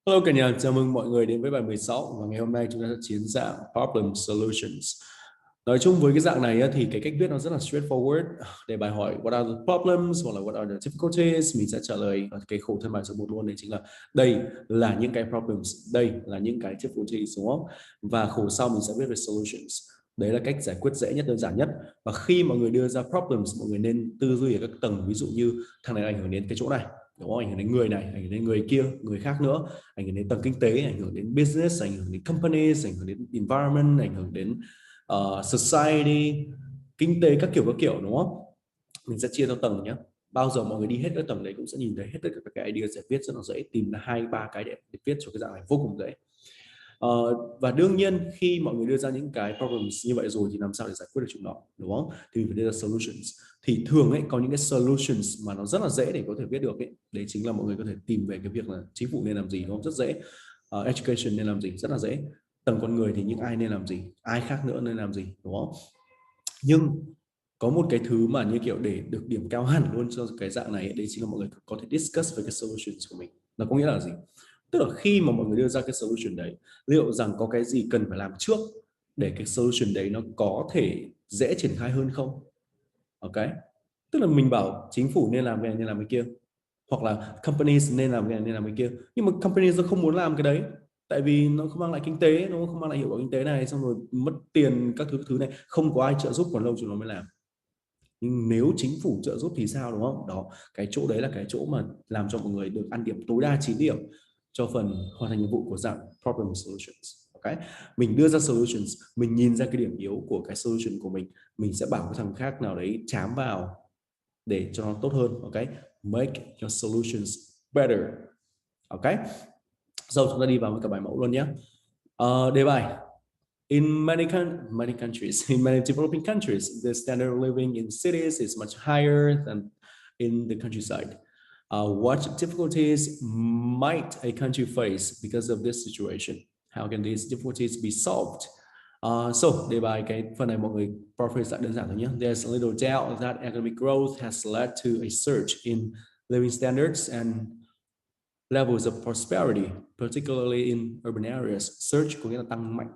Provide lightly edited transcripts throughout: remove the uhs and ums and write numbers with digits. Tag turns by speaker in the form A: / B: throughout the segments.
A: Hello cả nhà, chào mừng mọi người đến với bài 16 và ngày hôm nay chúng ta sẽ chiến dạng Problem Solutions. Nói chung với cái dạng này thì cái cách viết nó rất là straightforward. Để bài hỏi what are the problems hoặc là what are the difficulties, mình sẽ trả lời ở cái khổ thân bài số 1 luôn, đấy chính là đây là những cái problems, đây là những cái difficulties, đúng không? Và khổ sau mình sẽ viết về solutions. Đấy là cách giải quyết dễ nhất, đơn giản nhất. Và khi mọi người đưa ra problems, mọi người nên tư duy ở các tầng, ví dụ như thằng này ảnh hưởng đến cái chỗ này, đúng không? Ảnh hưởng đến người này, ảnh hưởng đến người kia, người khác nữa, ảnh hưởng đến tầng kinh tế, ảnh hưởng đến business, ảnh hưởng đến companies, ảnh hưởng đến environment, ảnh hưởng đến society, kinh tế các kiểu, đúng không? Mình sẽ chia theo tầng nhé. Bao giờ mọi người đi hết các tầng đấy cũng sẽ nhìn thấy hết tất cả các cái idea giải viết rất là dễ, tìm ra 2-3 cái để viết cho cái dạng này vô cùng dễ. Và đương nhiên khi mọi người đưa ra những cái problems như vậy rồi thì làm sao để giải quyết được chúng nó, đúng không? Thì mình phải đưa ra solutions. Thì thường ấy có những cái solutions mà nó rất là dễ để có thể viết được ấy. Đấy chính là mọi người có thể tìm về cái việc là chính phủ nên làm gì, đúng không? Rất dễ. Education nên làm gì, rất là dễ. Tầng con người thì những ai nên làm gì, ai khác nữa nên làm gì, đúng không? Nhưng có một cái thứ mà như kiểu để được điểm cao hẳn luôn cho cái dạng này, đấy chính là mọi người có thể discuss về cái solutions của mình. Nó có nghĩa là gì? Tức là khi mà mọi người đưa ra cái solution đấy, liệu rằng có cái gì cần phải làm trước để cái solution đấy nó có thể dễ triển khai hơn không? Ok, tức là mình bảo chính phủ nên làm cái này nên làm cái kia, hoặc là companies nên làm cái này nên làm cái kia, nhưng mà companies nó không muốn làm cái đấy tại vì nó không mang lại kinh tế, nó không mang lại hiệu quả kinh tế này, xong rồi mất tiền các thứ này, không có ai trợ giúp còn lâu chúng nó mới làm. Nhưng nếu chính phủ trợ giúp thì sao, đúng không? Đó, cái chỗ đấy là cái chỗ mà làm cho mọi người được ăn điểm tối đa 9 điểm cho phần hoàn thành nhiệm vụ của dạng problem solutions. Ok, mình đưa ra solutions, mình nhìn ra cái điểm yếu của cái solution của mình sẽ bảo cái thằng khác nào đấy chám vào để cho nó tốt hơn. Ok, make your solutions better. Ok, rồi chúng ta đi vào với cả bài mẫu luôn nhé. Đề bài: in many countries, in many developing countries, the standard of living in cities is much higher than in the countryside. What difficulties might a country face because of this situation? How can these difficulties be solved? Đề bài cái phần này mọi người paraphrase lại đơn giản thôi nhé. There's a little doubt that economic growth has led to a surge in living standards and levels of prosperity, particularly in urban areas. Surge có nghĩa là tăng mạnh.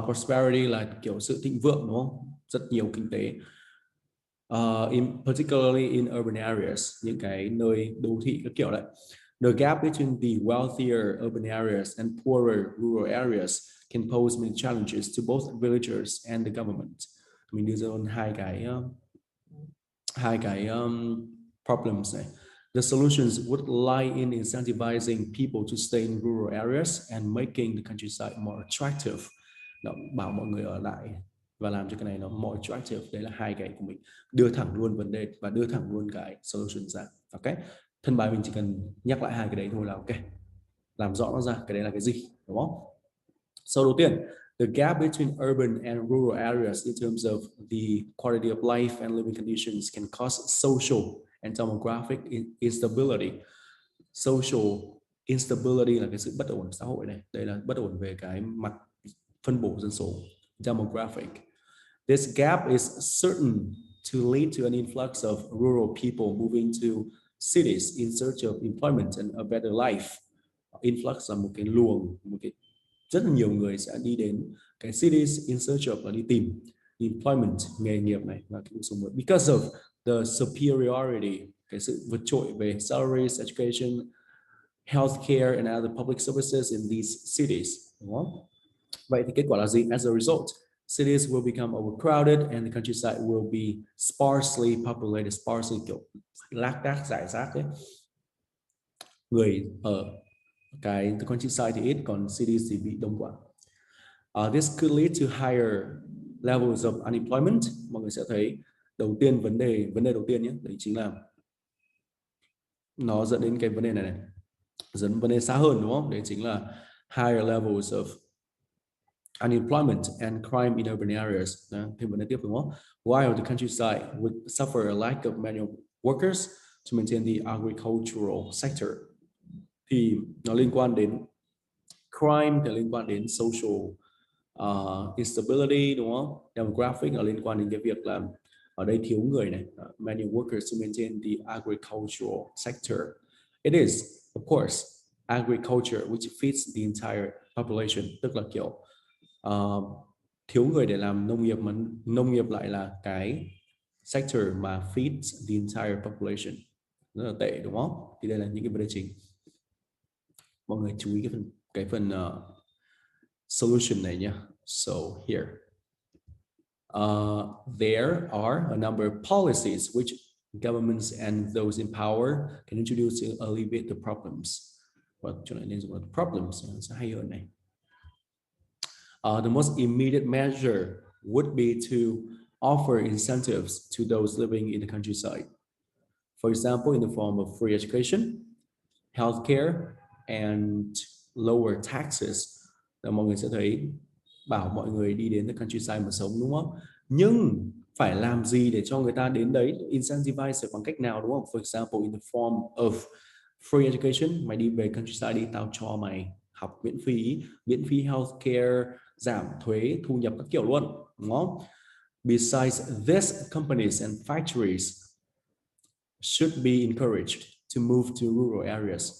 A: Prosperity là kiểu sự thịnh vượng, đúng không? Rất nhiều kinh tế. Particularly in urban areas, những cái nơi đô thị các kiểu đấy. The gap between the wealthier urban areas and poorer rural areas can pose many challenges to both villagers and the government. Mình đưa ra hai cái problems này. The solutions would lie in incentivizing people to stay in rural areas and making the countryside more attractive. Đó, bảo mọi người ở lại và làm cho cái này nó more attractive. Đấy là hai cái của mình, đưa thẳng luôn vấn đề và đưa thẳng luôn cái solution ra. Ok, thân bài mình chỉ cần nhắc lại hai cái đấy thôi là ok, làm rõ nó ra cái đấy là cái gì, đúng không? Sau đầu tiên, the gap between urban and rural areas in terms of the quality of life and living conditions can cause social and demographic instability. Social instability là cái sự bất ổn xã hội này, đây là bất ổn về cái mặt phân bổ dân số. Demographic, this gap is certain to lead to an influx of rural people moving to cities in search of employment and a better life. Influx là một cái luồng, một cái rất là nhiều người sẽ đi đến cái cities in search of là đi tìm employment, nghề nghiệp này và cái cuộc sống mới, because of the superiority, cái sự vượt trội về salaries, education, healthcare and other public services in these cities, đúng không? Vậy thì kết quả là gì? As a result, cities will become overcrowded and the countryside will be sparsely populated. Sparsely kiểu lác đác, rải rác ấy. Người ở cái countryside thì ít, còn cities thì bị đông quá. This could lead to higher levels of unemployment. Mọi người sẽ thấy đầu tiên vấn đề đầu tiên nhé, đấy chính là nó dẫn đến cái vấn đề này, dẫn vấn đề xa hơn, đúng không? Đấy chính là higher levels of unemployment and crime in urban areas. Thêm vấn đề tiếp, đúng không? While the countryside would suffer a lack of manual workers to maintain the agricultural sector. Thì nó liên quan đến crime, thì liên quan đến social instability, đúng không? Demographic là liên quan đến cái việc là ở đây thiếu người này, manual workers to maintain the agricultural sector. It is, of course, agriculture which feeds the entire population, tức là kiểu thiếu người để làm nông nghiệp mà nông nghiệp lại là cái sector mà feeds the entire population. Rất là tệ đúng không? Thì đây là những cái vấn đề chính. Mọi người chú ý cái phần solution này nhé. So here there are a number of policies which governments and those in power can introduce to alleviate the problems. Và chỗ này nên dùng là problems sẽ hay hơn này. The most immediate measure would be to offer incentives to those living in the countryside. For example, in the form of free education, healthcare, and lower taxes. Là mọi người sẽ thấy bảo mọi người đi đến the countryside mà sống đúng không? Nhưng phải làm gì để cho người ta đến đấy, incentivize bằng cách nào đúng không? For example, in the form of free education, mày đi về countryside đi, tao cho mày học miễn phí healthcare, giảm thuế, thu nhập các kiểu luôn, đúng không? Besides this, companies and factories should be encouraged to move to rural areas.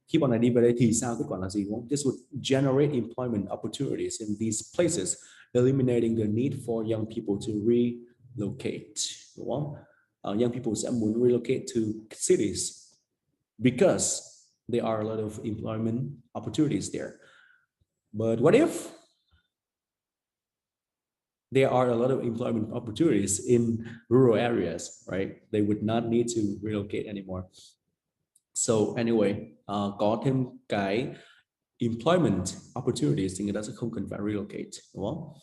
A: Khi bọn này đi về đây thì sao, kết quả là gì đúng không? This would generate employment opportunities in these places, eliminating the need for young people to relocate, đúng không? Young people sẽ muốn relocate to cities because there are a lot of employment opportunities there. But what if there are a lot of employment opportunities in rural areas, right? They would not need to relocate anymore. So anyway, có thêm cái employment opportunities thì người ta sẽ không cần phải relocate, đúng không?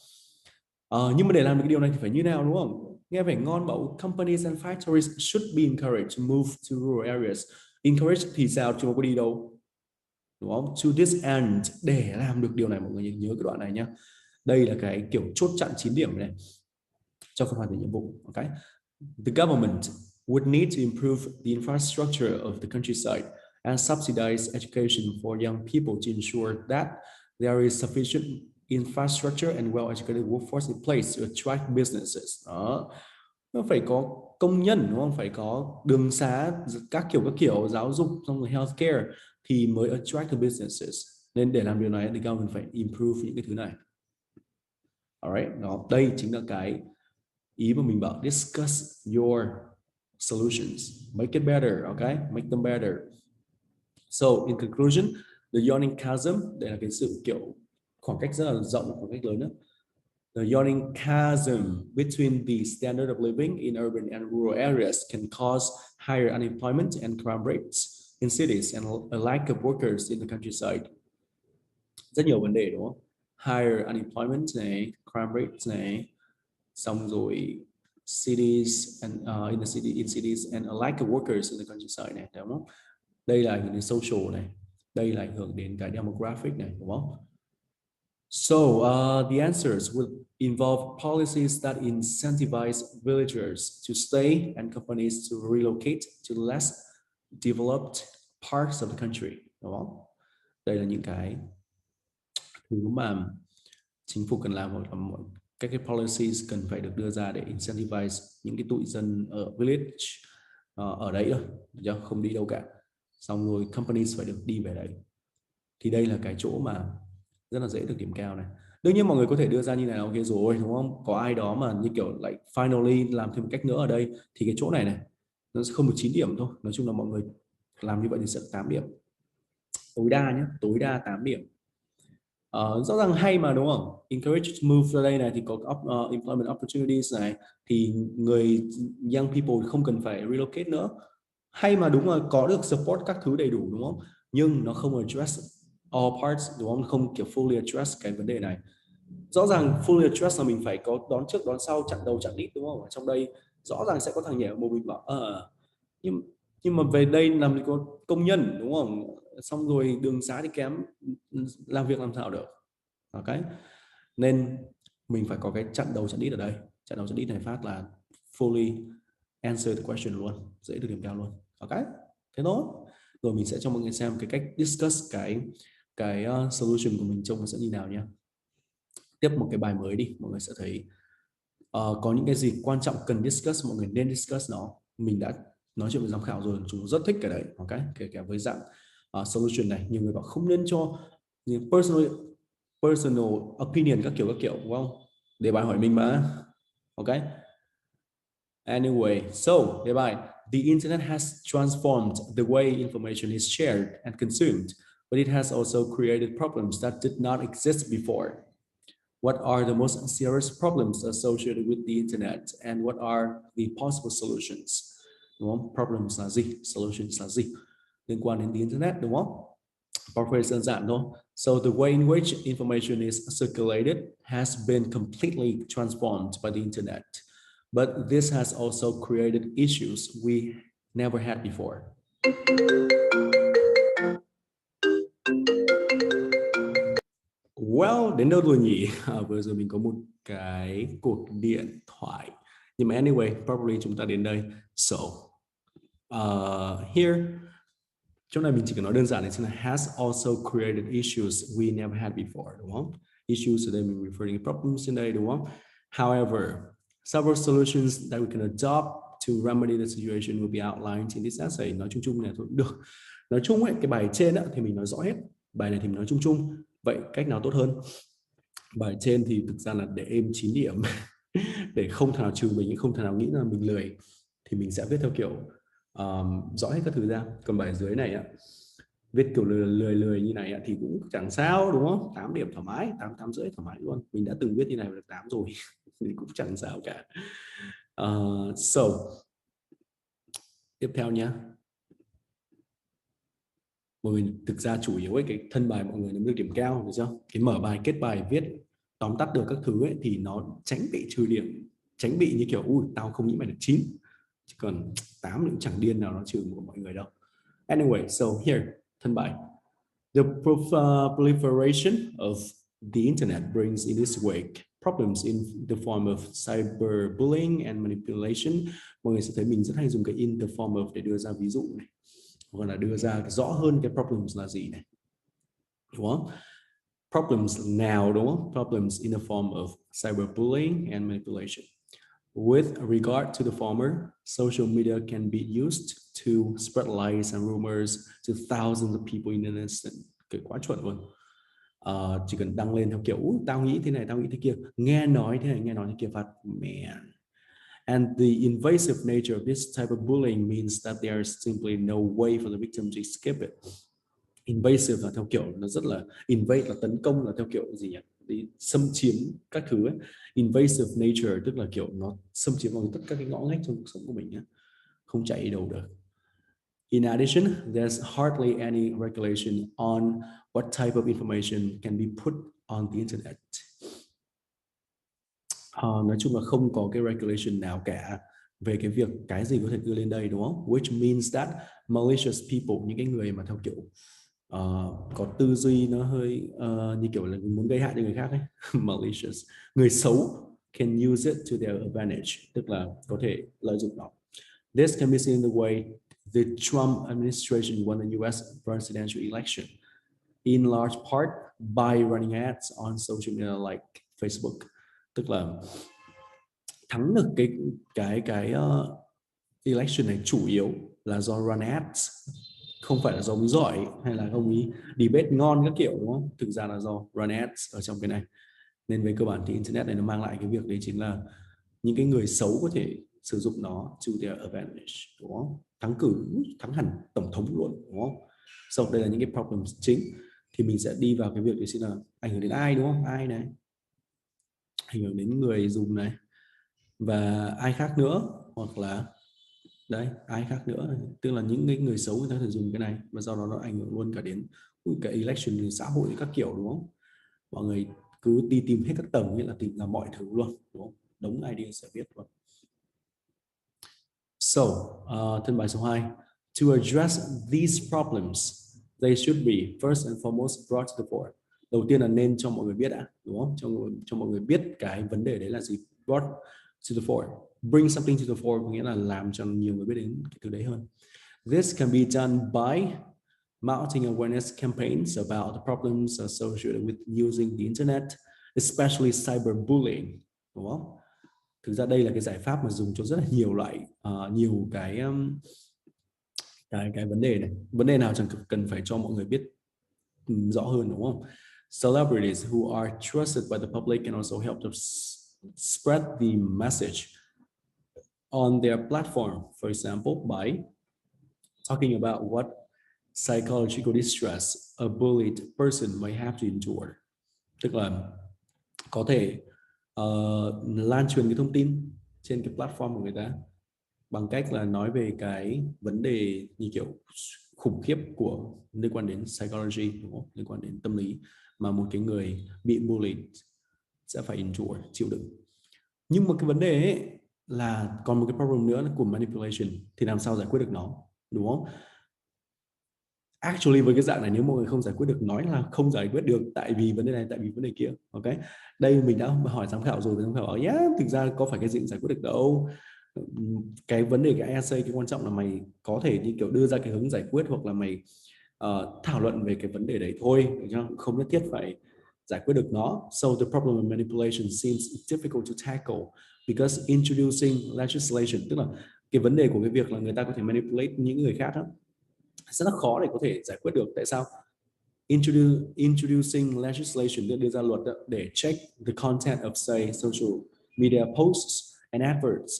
A: Nhưng mà để làm được cái điều này thì phải như nào đúng không? Nghe vẻ ngon bảo companies and factories should be encouraged to move to rural areas. Encourage thì sao? Chúng ta có đi đâu? Đúng không? To this end, để làm được điều này mọi người nhớ cái đoạn này nhé. Đây là cái kiểu chốt chặn 9 điểm này cho phần hoàn thành nhiệm vụ. Okay? The government would need to improve the infrastructure of the countryside and subsidize education for young people to ensure that there is sufficient infrastructure and well-educated workforce in place to attract businesses. Đó. Nó phải có công nhân đúng không? Phải có đường xá, các kiểu giáo dục, xong rồi healthcare thì mới attract the businesses. Nên để làm điều này thì government phải improve những cái thứ này. Alright, đó, đây chính là cái ý mà mình bảo discuss your solutions, make it better, okay, make them better. So in conclusion, the yawning chasm, đây là cái sự kiểu khoảng cách rất là rộng, khoảng cách lớn đó. The yawning chasm between the standard of living in urban and rural areas can cause higher unemployment and crime rates in cities and a lack of workers in the countryside. Rất nhiều vấn đề đúng không? Higher unemployment này, crime rates này, xong rồi cities and in cities and a lack of workers in the countryside này, đúng không? Đây là ảnh hưởng đến social này, đây là ảnh hưởng đến cái demographic này, đúng không? So the answers would involve policies that incentivize villagers to stay and companies to relocate to less developed parts of the country, đúng không? Đây là những cái thứ mà chính phủ cần làm, hoặc là các cái policies cần phải được đưa ra để incentivize những cái tụi dân ở village ở đấy thôi, không đi đâu cả. Xong rồi companies phải được đi về đấy. Thì đây là cái chỗ mà rất là dễ được điểm cao này. Đương nhiên mọi người có thể đưa ra như này ok rồi, đúng không? Có ai đó mà như kiểu like finally làm thêm một cách nữa ở đây thì cái chỗ này này nó sẽ không được 9 điểm thôi. Nói chung là mọi người làm như vậy thì sẽ 8 điểm. Tối đa nhé, tối đa 8 điểm. Rõ ràng hay mà đúng không? Encourage to move ra đây này thì có employment opportunities này, thì người young people không cần phải relocate nữa. Hay mà đúng rồi, có được support các thứ đầy đủ đúng không? Nhưng nó không address all parts đúng không? Không kiểu fully address cái vấn đề này. Rõ ràng fully address là mình phải có đón trước đón sau, chặn đầu chặn đít đúng không? Ở trong đây rõ ràng sẽ có thằng nhảy ở một mình bảo nhưng mà về đây làm gì có công nhân đúng không? Xong rồi đường xá thì kém, làm việc làm sao được? Ok, nên mình phải có cái chặn đầu chặn đít ở đây. Chặn đầu chặn đít này phát là fully answer the question luôn, dễ được điểm cao luôn. Ok, thế tốt. Rồi mình sẽ cho mọi người xem cái cách discuss cái solution của mình trông nó sẽ như nào nhé. Tiếp một cái bài mới đi, mọi người sẽ thấy có những cái gì quan trọng cần discuss, mọi người nên discuss nó. Mình đã nói chuyện với giám khảo rồi, chúng rất thích cái đấy. Ok, kể cả với dạng solution này. Nhiều người bảo không nên cho personal opinion các kiểu đúng không? Đề bài hỏi mình mà. Ok. Anyway, so đề bài, the internet has transformed the way information is shared and consumed, but it has also created problems that did not exist before. What are the most serious problems associated with the internet and what are the possible solutions? Đúng không? Problems là gì? Solutions là gì? Liên quan đến the internet đúng không? Phrase đơn giản thôi. So the way in which information is circulated has been completely transformed by the internet. But this has also created issues we never had before. Well, đến đâu rồi nhỉ? Vừa rồi mình có một cái cuộc điện thoại. Nhưng mà anyway, probably chúng ta đến đây. So, here, chỗ này mình chỉ cần nói đơn giản này là has also created issues we never had before, đúng không? Issues ở đây mình referring to problems in đây, đúng không? However, several solutions that we can adopt to remedy the situation will be outlined in this essay. Nói chung này thôi cũng được. Nói chung ấy, cái bài trên thì mình nói rõ hết. Bài này thì mình nói chung. Vậy cách nào tốt hơn? Bài trên thì thực ra là để êm 9 điểm để không thể nào trừ mình, không thể nào nghĩ là mình lười, thì mình sẽ viết theo kiểu rõ hết các thứ ra. Còn bài dưới này viết kiểu lười như này thì cũng chẳng sao, đúng không? 8 điểm thoải mái, 8 rưỡi thoải mái luôn. Mình đã từng viết như này và được 8 rồi thì cũng chẳng sao cả. So tiếp theo nhé. Mọi người thực ra chủ yếu ấy, cái thân bài mọi người nắm được điểm cao, được chưa? Cái mở bài, kết bài, viết tóm tắt được các thứ ấy thì nó tránh bị trừ điểm, tránh bị như kiểu ui tao không nghĩ mày được 9, chỉ còn 8 cũng chẳng điên nào nó trừ của mọi người đâu. Anyway, so here, thân bài. The proliferation of the internet brings in its wake problems in the form of cyberbullying and manipulation. Mọi người sẽ thấy mình rất hay dùng cái in the form of để đưa ra ví dụ này, hoặc là đưa ra rõ hơn cái problems là gì này, đúng không? Problems nào, đúng không? Problems in the form of cyberbullying and manipulation. With regard to the former, social media can be used to spread lies and rumors to thousands of people in an instant. Cái quá chuẩn luôn. Chỉ cần đăng lên theo kiểu tao nghĩ thế này, tao nghĩ thế kia, nghe nói thế này, nghe nói thế kia, phát man. And the invasive nature of this type of bullying means that there is simply no way for the victim to escape it. Invasive là theo kiểu nó rất là, invade là tấn công, là theo kiểu gì nhỉ? Đi xâm chiếm các thứ ấy. Invasive nature tức là kiểu nó xâm chiếm vào tất cả cái ngõ ngách trong cuộc sống của mình nhé, không chạy đi đâu được. In addition, there's hardly any regulation on what type of information can be put on the internet. Nói chung là không có cái regulation nào cả về cái việc cái gì có thể đưa lên đây, đúng không? Which means that malicious people, những cái người mà theo kiểu có tư duy nó hơi như kiểu là muốn gây hại cho người khác ấy, malicious, người xấu, can use it to their advantage, tức là có thể lợi dụng nó. This can be seen in the way the Trump administration won the US presidential election, in large part by running ads on social media like Facebook. Tức là thắng được cái election này chủ yếu là do run ads, không phải là do ông giỏi hay là ông ấy debate ngon các kiểu, đúng không? Thực ra là do run ads ở trong cái này. Nên về cơ bản thì internet này nó mang lại cái việc đấy chính là những cái người xấu có thể sử dụng nó to their advantage, đúng không? Thắng cử, thắng hẳn tổng thống luôn, đúng không? So đây là những cái problems chính. Thì mình sẽ đi vào cái việc đấy xin là ảnh hưởng đến ai, đúng không? Ai này? Ảnh hưởng đến người dùng này và ai khác nữa, hoặc là đấy, ai khác nữa, tức là những cái người xấu người ta thể dùng cái này và do đó nó ảnh hưởng luôn cả đến cái election, xã hội các kiểu, đúng không? Mọi người cứ đi tìm hết các tầng, nghĩa là tìm ra mọi thứ luôn, đúng không? Đống idea sẽ viết luôn. So, thân bài số 2. To address these problems, they should be first and foremost brought to the fore. Đầu tiên là nên cho mọi người biết đã, đúng không? Cho mọi người biết cái vấn đề đấy là gì. Brought to the fore. Bring something to the fore có nghĩa là làm cho nhiều người biết đến cái thứ đấy hơn. This can be done by mounting awareness campaigns about the problems associated with using the internet, especially cyberbullying, đúng không? Thực ra đây là cái giải pháp mà dùng cho rất là nhiều loại, nhiều cái vấn đề này, vấn đề nào chẳng cần phải cho mọi người biết rõ hơn, đúng không? Celebrities who are trusted by the public can also help to spread the message on their platform, for example, by talking about what psychological distress a bullied person may have to endure. Tức là có thể lan truyền cái thông tin trên cái platform của người ta bằng cách là nói về cái vấn đề như kiểu khủng khiếp của liên quan đến psychology, đúng không? Liên quan đến tâm lý mà một cái người bị bullied sẽ phải endure, chịu đựng. Nhưng mà cái vấn đề ấy là còn một cái problem nữa là của manipulation, thì làm sao giải quyết được nó, đúng không? Actually với cái dạng này nếu mọi người không giải quyết được, nói là không giải quyết được tại vì vấn đề này, tại vì vấn đề kia. Ok, đây mình đã hỏi giám khảo rồi, giám khảo bảo yeah, thực ra có phải cái gì cũng giải quyết được đâu. Cái vấn đề cái essay, cái quan trọng là mày có thể như kiểu đưa ra cái hướng giải quyết, hoặc là mày thảo luận về cái vấn đề đấy thôi, không nhất thiết phải giải quyết được nó. So the problem of manipulation seems difficult to tackle because introducing legislation, tức là cái vấn đề của cái việc là người ta có thể manipulate những người khác đó, rất là khó để có thể giải quyết được. Tại sao? Introducing legislation, đưa ra luật để check the content of say social media posts and adverts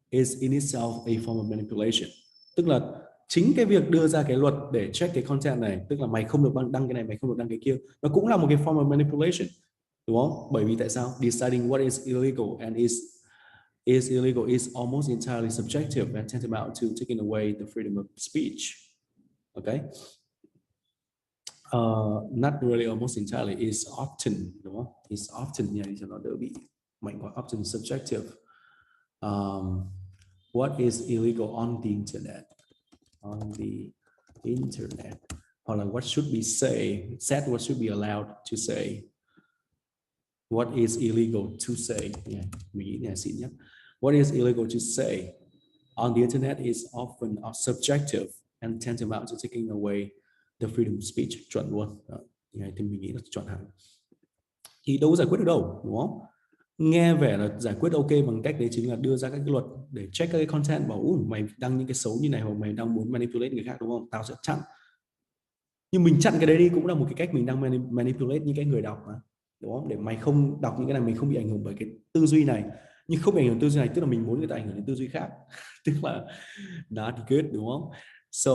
A: is in itself a form of manipulation. Tức là chính cái việc đưa ra cái luật để check cái content này, tức là mày không được đăng cái này, mày không được đăng cái kia, nó cũng là một cái form of manipulation, đúng không? Bởi vì tại sao? Deciding what is illegal and is illegal is almost entirely subjective and tantamount to taking away the freedom of speech. Okay, not really, almost entirely, is often, đúng không? Is often nha, cho nó đỡ bị mạnh quá. Often subjective. What is illegal on the internet? On the internet, hoặc là what should be said, what should be allowed to say. What is illegal to say? Yeah, mình nghĩ này xịn nhất. What is illegal to say on the internet is often subjective and tantamount to taking away the freedom of speech. Chuẩn luôn. Thì mình nghĩ là chuẩn hẳn. Thì đâu có giải quyết được đâu, đúng không? Nghe vẻ là giải quyết ok bằng cách đấy chính là đưa ra các cái luật để check các cái content, bảo mày đăng những cái xấu như này, hoặc mày đang muốn manipulate người khác, đúng không? Tao sẽ chặn. Nhưng mình chặn cái đấy đi cũng là một cái cách mình đang manipulate những cái người đọc mà, đúng không? Để mày không đọc những cái này, mình không bị ảnh hưởng bởi cái tư duy này. Nhưng không bị ảnh hưởng tư duy này tức là mình muốn người ta ảnh hưởng đến tư duy khác. Tức là not good, đúng không? So,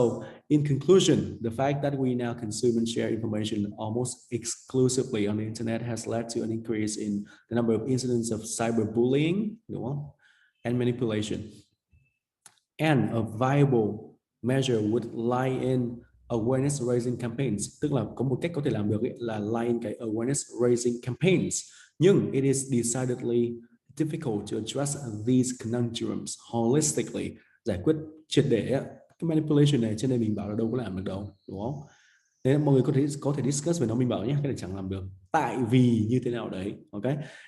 A: in conclusion, the fact that we now consume and share information almost exclusively on the internet has led to an increase in the number of incidents of cyberbullying, đúng không? And manipulation. And a viable measure would lie in awareness raising campaigns, tức là có một cách có thể làm được ấy, là lie in cái awareness raising campaigns. Nhưng it is decidedly difficult to address these conundrums holistically, giải quyết triệt để cái manipulation này. Trên đây mình bảo là đâu có làm được đâu, đúng không? Nên mọi người có thể discuss về nó, mình bảo nhé, cái này chẳng làm được tại vì như thế nào đấy. Ok,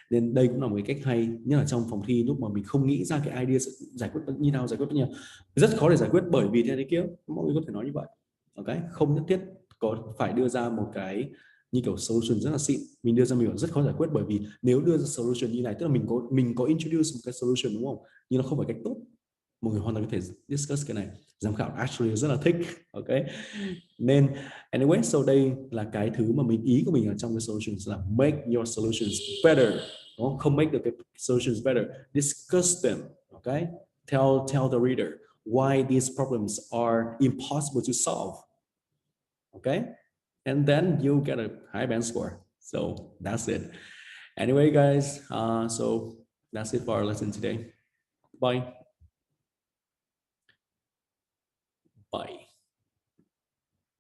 A: nên đây cũng là một cái cách hay, nhất là trong phòng thi lúc mà mình không nghĩ ra cái idea giải quyết như nào, giải quyết như nào, rất khó để giải quyết bởi vì thế này kia. Mọi người có thể nói như vậy. Ok, không nhất thiết có phải đưa ra một cái như kiểu solution rất là xịn. Mình đưa ra mình bảo rất khó giải quyết, bởi vì nếu đưa ra solution như này tức là mình có introduce một cái solution, đúng không? Nhưng nó không phải cách tốt. Mọi người hoàn toàn có thể discuss cái này, giám khảo actually rất là thích. Ok, nên anyway, so đây là cái thứ mà ý của mình ở trong cái solutions là make your solutions better, đúng không? Không make được cái solutions better, discuss them. Okay, tell the reader why these problems are impossible to solve. Okay, and then you get a high band score. So that's it. Anyway, guys, so that's it for our lesson today. Bye. Bye.